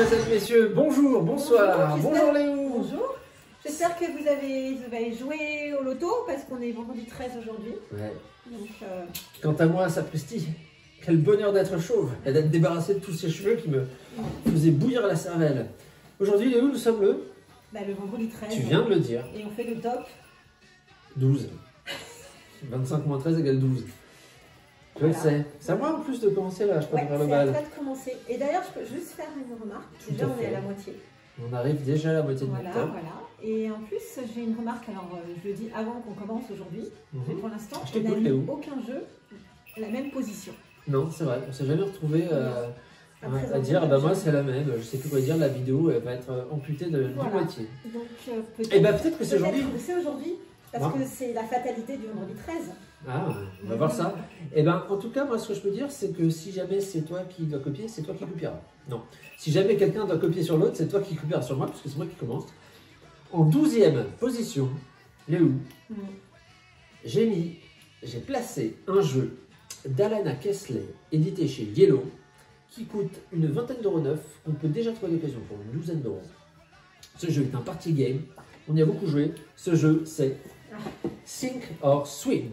Mesdames, Messieurs, bonjour, bonsoir, bonjour Léo. Bonjour. J'espère que vous avez joué au loto parce qu'on est vendredi 13 aujourd'hui. Ouais. Donc, Quant à moi, sapristi, quel bonheur d'être chauve et d'être débarrassé de tous ces cheveux qui me faisaient bouillir la cervelle. Aujourd'hui, Léo, nous sommes le vendredi 13. Tu viens de le dire. Et on fait le top 12. 25 moins 13 égale 12. Je le sais. C'est à moi en plus de commencer là, je peux faire le c'est bal. à toi de commencer. Et d'ailleurs, je peux juste faire une remarque. Déjà, on est à la moitié. On arrive déjà à la moitié de notre temps. Voilà. Et en plus, j'ai une remarque. Alors, je le dis avant qu'on commence aujourd'hui. Mais pour l'instant, Je on n'a t'écoute, mis Léo. aucun jeu à la même position. Non, c'est vrai. On s'est jamais retrouvé à dire présenter moi le c'est la même. Je sais plus quoi dire. La vidéo elle va être amputée de Voilà. moitié. Donc, Et bah peut-être que c'est aujourd'hui. C'est aujourd'hui. Parce que c'est la fatalité du vendredi 13. Ah, on va voir ça. Et ben, en tout cas, moi, ce que je peux dire, c'est que si jamais c'est toi qui dois copier, c'est toi qui copieras. Non. Si jamais quelqu'un doit copier sur l'autre, c'est toi qui copieras sur moi, parce que c'est moi qui commence. En 12e position, Léo, j'ai placé un jeu d'Alana Kessler, édité chez Yellow, qui coûte une vingtaine d'euros neuf, qu'on peut déjà trouver d'occasion pour une douzaine d'euros. Ce jeu est un party game. On y a beaucoup joué. Ce jeu, c'est Sink or Swim.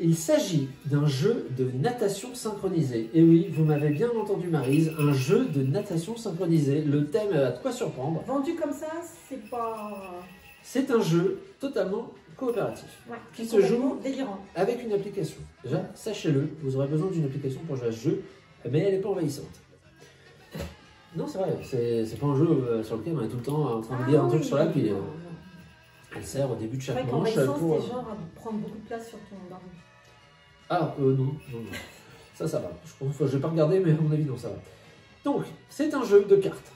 Il s'agit d'un jeu de natation synchronisée. Et oui, vous m'avez bien entendu, Maryse, un jeu de natation synchronisée. Le thème a de quoi surprendre. Vendu comme ça, c'est pas... C'est un jeu totalement coopératif, qui se joue délirant avec une application. Déjà, sachez-le, vous aurez besoin d'une application pour jouer à ce jeu, mais elle n'est pas envahissante. Non, c'est vrai, c'est pas un jeu sur lequel on est tout le temps en train de lire un truc sur l'appli. Elle sert au début de chaque manche pour... C'est genre à prendre beaucoup de place sur ton ordi. Ah, non. Ça va. Je vais pas regarder, mais à mon avis, non, ça va. Donc, c'est un jeu de cartes.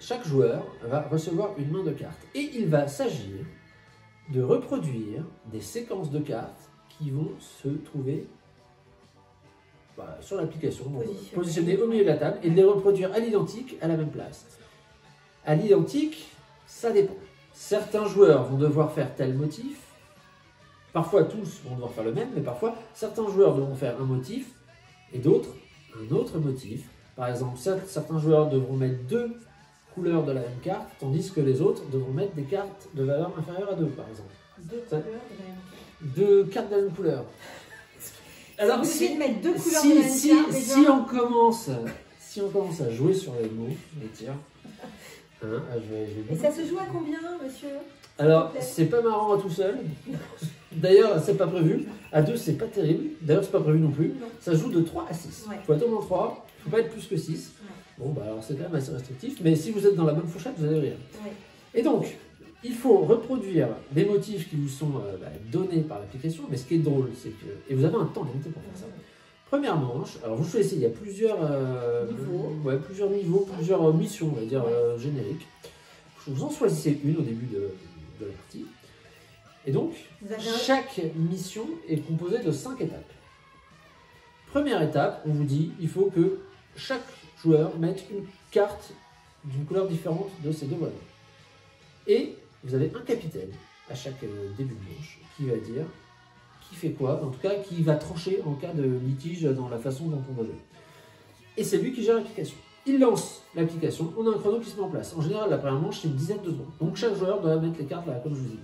Chaque joueur va recevoir une main de cartes. Et il va s'agir de reproduire des séquences de cartes qui vont se trouver sur l'application, positionnées au milieu de la table, et de les reproduire à l'identique, à la même place. À l'identique, ça dépend. Certains joueurs vont devoir faire tel motif. Parfois, tous vont devoir faire le même, mais parfois, certains joueurs devront faire un motif et d'autres, un autre motif. Par exemple, certains joueurs devront mettre deux couleurs de la même carte, tandis que les autres devront mettre des cartes de valeur inférieure à 2, par exemple. Deux cartes de la même couleur. Alors, si on commence à jouer sur les mots, je vais dire... Et ça se joue à combien, monsieur? Alors, c'est pas marrant à tout seul. D'ailleurs, c'est pas prévu. À 2, c'est pas terrible. D'ailleurs, c'est pas prévu non plus. Ça se joue de 3 à 6. Il faut être au moins 3. Il faut pas être plus que 6. Bon, bah alors c'est quand même assez restrictif. Mais si vous êtes dans la bonne fourchette, vous allez rire. Et donc, il faut reproduire les motifs qui vous sont donnés par l'application. Mais ce qui est drôle, c'est que... Et vous avez un temps limité pour faire ça. Première manche, alors vous choisissez, il y a plusieurs niveaux, plusieurs missions, on va dire, génériques. Vous en choisissez une au début de la partie. Et donc, chaque mission est composée de 5 étapes. Première étape, on vous dit, il faut que chaque joueur mette une carte d'une couleur différente de ses deux voisins. Et vous avez un capitaine à chaque début de manche qui va dire qui fait quoi, en tout cas qui va trancher en cas de litige dans la façon dont on va jouer. Et c'est lui qui gère l'application. Il lance l'application, on a un chrono qui se met en place. En général, la première manche, c'est une dizaine de secondes. Donc chaque joueur doit mettre les cartes là, comme je vous dis.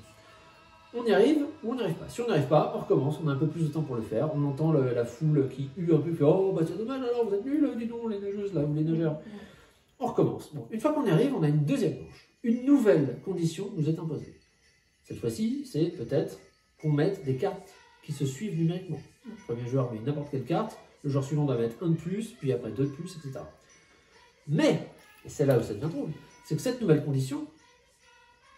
On y arrive ou on n'y arrive pas. Si on n'y arrive pas, on recommence, on a un peu plus de temps pour le faire. On entend la foule qui hue un peu, fait « Oh, bah c'est dommage, alors vous êtes nuls, dis donc, les nageuses là, ou les nageurs. » On recommence. Bon, une fois qu'on y arrive, on a une deuxième manche. Une nouvelle condition nous est imposée. Cette fois-ci, c'est peut-être qu'on mette des cartes qui se suivent numériquement. Le premier joueur met n'importe quelle carte, le joueur suivant doit mettre un de plus, puis après deux de plus, etc. Mais, et c'est là où ça devient drôle, c'est que cette nouvelle condition,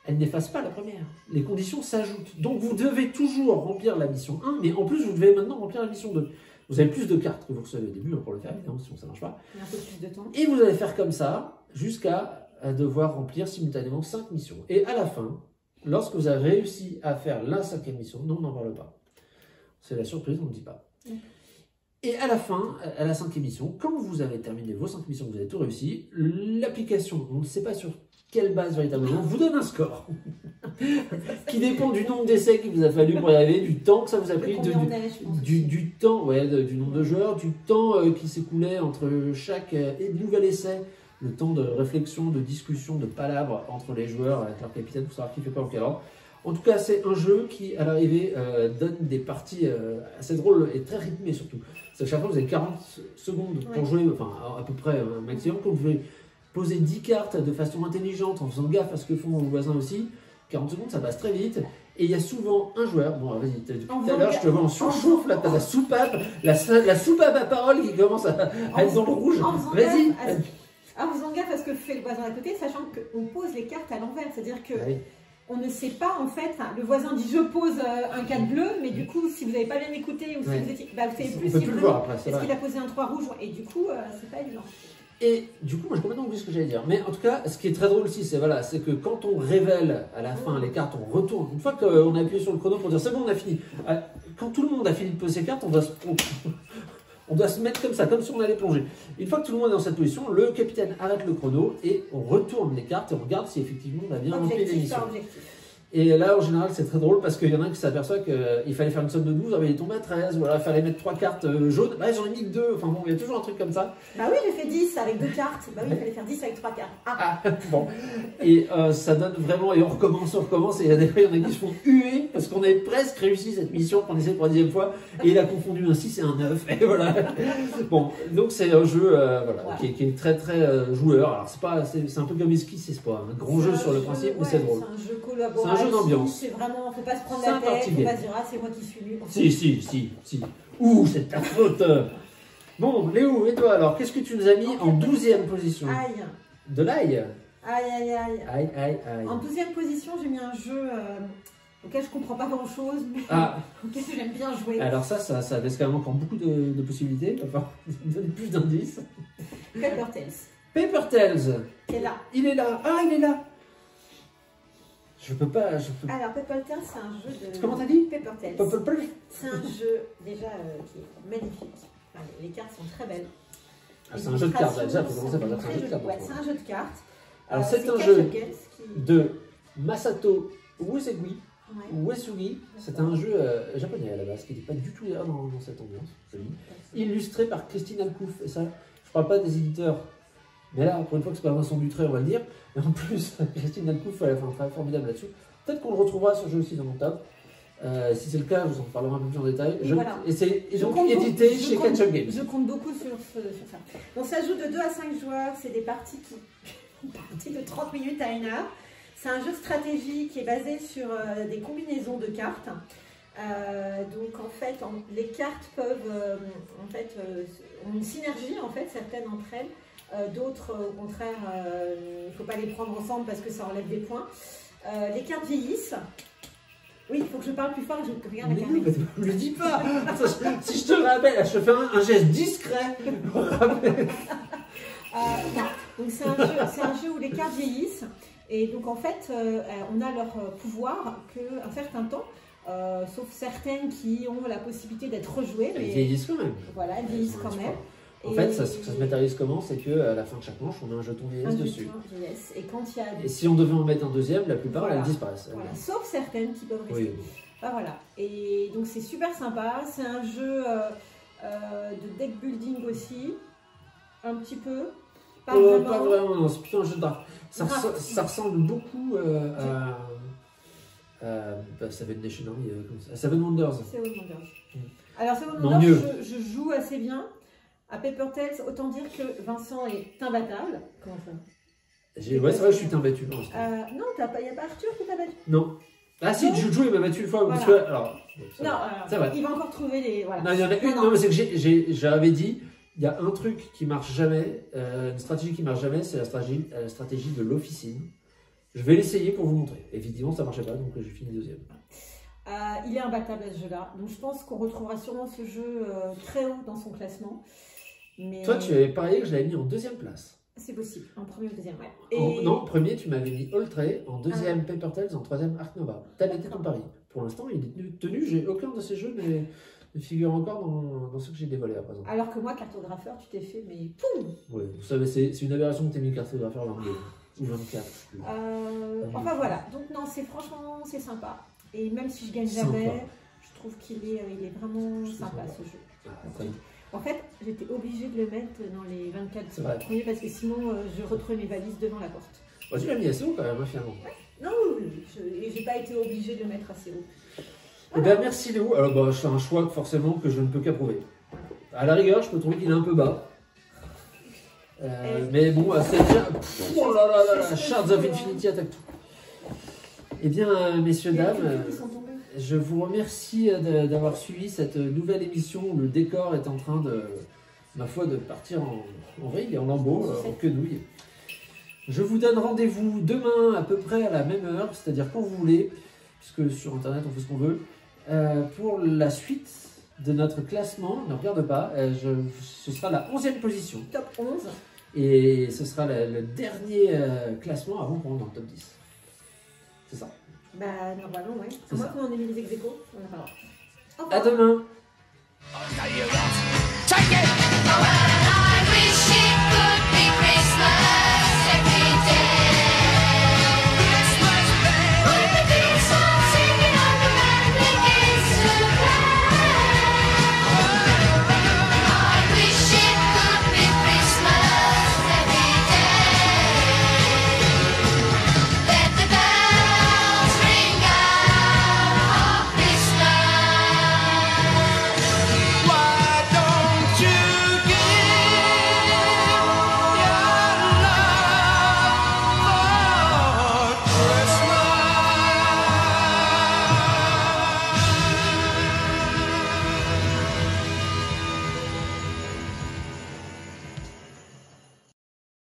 elle n'efface pas la première. Les conditions s'ajoutent. Donc vous devez toujours remplir la mission 1, mais en plus vous devez maintenant remplir la mission 2. Vous avez plus de cartes que vous recevez au début pour le faire, évidemment, sinon ça ne marche pas. Un peu plus de temps. Et vous allez faire comme ça, jusqu'à devoir remplir simultanément 5 missions. Et à la fin, lorsque vous avez réussi à faire la 5e mission, non, on n'en parle pas. C'est la surprise, on ne dit pas. Et à la fin, à la 5e mission, quand vous avez terminé vos 5 missions, vous avez tout réussi, l'application, on ne sait pas sur quelle base véritablement, vous donne un score qui dépend du nombre d'essais qu'il vous a fallu pour y arriver, du temps que ça vous a pris, du temps, du nombre de joueurs, du temps qui s'écoulait entre chaque nouvel essai le temps de réflexion, de discussion, de palabres entre les joueurs, avec leur capitaine, pour savoir qui fait quoi en quel ordre. En tout cas, c'est un jeu qui, à l'arrivée, donne des parties assez drôles et très rythmées surtout. À chaque fois, vous avez 40 secondes pour jouer, enfin à peu près un maximum, quand vous pouvez poser 10 cartes de façon intelligente, en faisant gaffe à ce que font vos voisins aussi. 40 secondes, ça passe très vite. Et il y a souvent un joueur, bon vas-y, depuis tout à l'heure je te vois en surchauffe, là t'as la soupape, la soupape à parole qui commence à être dans le rouge. Vas-y. En faisant gaffe à ce que fait le voisin à côté, sachant qu'on pose les cartes à l'envers, c'est-à-dire que on ne sait pas en fait, le voisin dit je pose un 4 bleu, mais du coup si vous n'avez pas bien écouté ou si vous étiez, bah, vous savez plus si le voir après, est-ce qu'il a posé un 3 rouge, et du coup c'est pas évident. Et du coup, moi j'ai complètement oublié ce que j'allais dire. Mais en tout cas, ce qui est très drôle aussi, c'est voilà, c'est que quand on révèle à la fin les cartes, on retourne. Une fois qu'on a appuyé sur le chrono pour dire c'est bon, on a fini. Quand tout le monde a fini de poser ses cartes, on doit se mettre comme ça, comme si on allait plonger. Une fois que tout le monde est dans cette position, le capitaine arrête le chrono et on retourne les cartes et on regarde si effectivement on a bien rempli l'émission. Et là, en général, c'est très drôle parce qu'il y en a qui s'aperçoit qu'il fallait faire une somme de 12, il est tombé à 13, ou alors il fallait mettre 3 cartes jaunes, bah j'en ai mis que 2, enfin bon, il y a toujours un truc comme ça. Bah oui, j'ai fait 10 avec 2 cartes, bah oui, il fallait faire 10 avec 3 cartes. Bon. Et ça donne vraiment, et on recommence, et il y en a qui se font huer parce qu'on avait presque réussi cette mission qu'on essaie pour la 10e fois, et il a confondu un 6 et un 9, et voilà. Bon, donc c'est un jeu qui est très très joueur, alors c'est un peu comme Esquisse, c'est pas un grand jeu sur le principe, mais c'est drôle. C'est un jeu collaboratif. C'est un jeu d'ambiance. C'est vraiment, faut pas se prendre la tête, faut pas se dire ah c'est moi qui suis nul. Si. Ouh, c'est ta faute. Bon, Léo, et toi alors, qu'est-ce que tu nous as mis en 12e position? Aïe. De l'ail. Aïe. En 12e position, j'ai mis un jeu auquel je comprends pas grand-chose, mais auquel j'aime bien jouer. Alors ça laisse quand même encore beaucoup de possibilités. Enfin, donne plus d'indices. Paper Tales. Paper Tales. Qui est là. Il est là. Ah, il est là. Je peux pas. Alors, Paper Tales, c'est un jeu de. Comment t'as dit? Paper Tales. C'est un jeu déjà qui est magnifique. Enfin, les cartes sont très belles. C'est un jeu de cartes, déjà, faut commencer par dire c'est un jeu de cartes. Ouais, c'est un jeu de cartes. Alors, c'est un jeu de Masato Uesugi. C'est un jeu japonais à la base, qui n'était pas du tout dans cette ambiance. Illustré par Christine Alcouf. Et ça, je parle pas des éditeurs. Mais là, pour une fois que c'est pas Vincent Dutré, on va le dire. Et en plus, Christine Alcouf, elle a fait un travail formidable là-dessus. Peut-être qu'on le retrouvera ce jeu aussi dans mon top. Si c'est le cas, je vous en parlerai un peu plus en détail. Et c'est donc édité chez Catch Up Games. Je compte beaucoup sur ça. Donc ça joue de 2 à 5 joueurs. C'est des parties de 30 minutes à 1 heure. C'est un jeu de stratégie qui est basé sur des combinaisons de cartes. Donc en fait, les cartes peuvent ont une synergie en fait, certaines d'entre elles. D'autres, au contraire, il ne faut pas les prendre ensemble parce que ça enlève des points. Les cartes vieillissent. Oui, il faut que je parle plus fort, je regarde la carte. Ne le dis pas. Si je te rappelle, je fais un geste discret. Donc c'est un jeu où les cartes vieillissent. Et donc en fait, on a leur pouvoir qu'un certain temps. Sauf certaines qui ont la possibilité d'être rejouées. Elles vieillissent quand même. Voilà, elles vieillissent quand même. En fait, ça se matérialise comment? C'est qu'à la fin de chaque manche, on a un jeton vieillesse dessus. Et quand il y a... Et si on devait en mettre un deuxième, la plupart, elles disparaissent. Voilà. Sauf certaines qui peuvent rester. Oui. Bah, voilà. Et donc, c'est super sympa. C'est un jeu de deck building aussi. Un petit peu. Pas vraiment, non. C'est plutôt un jeu de draft. Ça ressemble beaucoup à Seven Nation Army, comme ça. Seven Wonders. Seven Wonders. Alors, Seven Wonders, je joue assez bien. À Paper Tales, autant dire que Vincent est imbattable. Comment ça? Ouais, c'est vrai, je suis imbattu. Non, il n'y a pas Arthur qui t'a battu? Non. Ah si, Juju, il m'a battu une fois. Voilà. Parce que, alors, il va encore trouver les... Voilà. Non, il y en a une. Non, mais c'est que j'avais dit, il y a un truc qui marche jamais, une stratégie qui marche jamais, c'est la stratégie de l'officine. Je vais l'essayer pour vous montrer. Effectivement, ça ne marchait pas, donc j'ai fini deuxième. Il est imbattable à ce jeu-là. Donc je pense qu'on retrouvera sûrement ce jeu très haut dans son classement. Mais... Toi, tu avais parié que je l'avais mis en deuxième place. C'est possible, en premier ou deuxième, ouais. Non, premier, tu m'avais mis Oltré, en deuxième Paper Tales, en troisième Ark Nova. Tel était ton pari. Pour l'instant, il est tenu. J'ai aucun de ces jeux ne figure encore dans ceux que j'ai dévoilés à présent. Alors que moi, cartographeur, tu t'es fait, mais poum! Oui, vous savez, c'est une aberration que tu aies mis cartographeur l'anglais. Ou 24. Enfin voilà, donc non, franchement, c'est sympa. Et même si je gagne jamais, je trouve qu'il est vraiment sympa ce jeu. En fait, j'étais obligée de le mettre dans les 24 premiers parce que sinon, je retrouvais mes valises devant la porte. Bon, tu l'as mis assez haut quand même, finalement. Ouais. Non, j'ai pas été obligée de le mettre assez haut. Eh bien, merci Léo. Alors, bah, c'est un choix forcément que je ne peux qu'approuver. À la rigueur, je peux trouver qu'il est un peu bas. Mais bon, c'est déjà. Oh là là là là, Shards of Infinity attaque tout. Eh bien, messieurs, dames, je vous remercie d'avoir suivi cette nouvelle émission où le décor est en train de, ma foi, de partir en vrille et en lambeaux, en quenouille. Je vous donne rendez-vous demain à peu près à la même heure, c'est-à-dire quand vous voulez, puisque sur Internet on fait ce qu'on veut, pour la suite de notre classement. Ne regarde pas, ce sera la 11e position. Top 11. Et ce sera le dernier classement avant qu'on rentre dans le top 10. C'est ça. Bah, normalement, ouais. À moins qu'on ait mis les ex-aequo, on n'a pas le droit. À demain.